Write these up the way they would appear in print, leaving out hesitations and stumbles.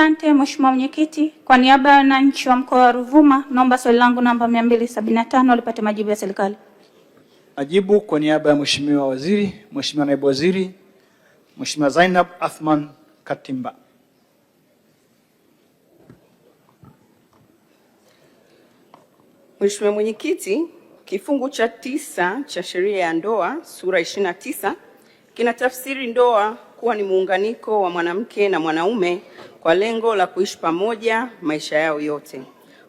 Asante Mheshimiwa Mwenyekiti. Kwa niaba ya wananchi wa mkoa wa Ruvuma, naomba swali langu namba 275 lipate majibu ya serikali. Majibu kwa niaba ya Mheshimiwa Waziri, Mheshimiwa Naibu Waziri, Mheshimiwa Zainab Athman Katimba. Mheshimiwa Mwenyekiti, kifungu cha 9 cha sheria ya ndoa sura 29 kinatafsiri ndoa kuwa ni muunganiko wa mwanamke na mwanaume kwa lengo la kuishi pamoja maisha yao yote.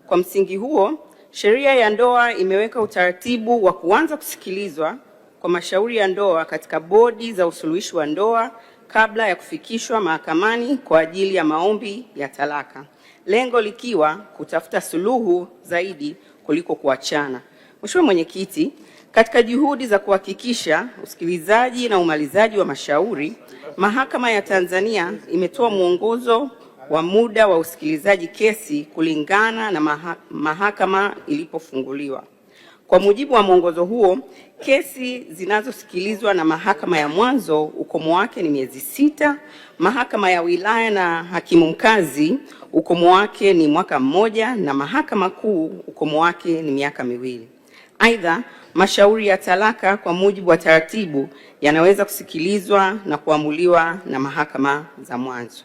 Kwa msingi huo, sheria ya ndoa imeweka utaratibu wa kuanza kusikilizwa kwa mashauri ya ndoa katika bodi za usuluhishi wa ndoa kabla ya kufikishwa mahakamani kwa ajili ya maombi ya talaka. Lengo likiwa kutafuta suluhu zaidi kuliko kuachana. Mheshimiwa Mwenyekiti, katika juhudi za kuhakikisha usikilizaji na umalizaji wa mashauri, Mahakama ya Tanzania imetoa mwongozo wa muda wa usikilizaji kesi kulingana na mahakama ilipofunguliwa. Kwa mujibu wa mwongozo huo, kesi zinazosikilizwa na mahakama ya mwanzo ukomo wake ni miezi 6, mahakama ya wilaya na hakimu mkazi ukomo wake ni mwaka 1 na mahakama kuu ukomo wake ni miaka 2. Aidha, mashauri ya talaka kwa mujibu wa taratibu yanaweza kusikilizwa na kuamuliwa na mahakama za mwanzo.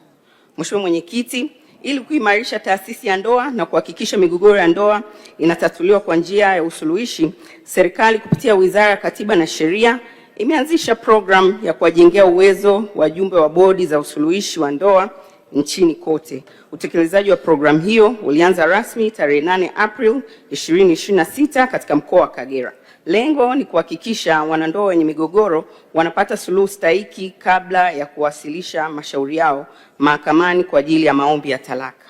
Mheshimiwa Mwenyekiti, ili kuimarisha taasisi ya ndoa na kuhakikisha migogoro ya ndoa inatatuliwa kwa njia ya usuluhishi, serikali kupitia Wizara ya Katiba na Sheria imeanzisha program ya kuwajengea uwezo wajumbe wa bodi za usuluhishi wa ndoa nchini kote. Utekelezaji wa program hiyo ulianza rasmi tarehe 8 April 2026 katika mkoa wa Kagera. Lengo ni kuhakikisha wanandoa wenye migogoro wanapata suluhu stahiki kabla ya kuwasilisha mashauri yao mahakamani kwa ajili ya maombi ya talaka.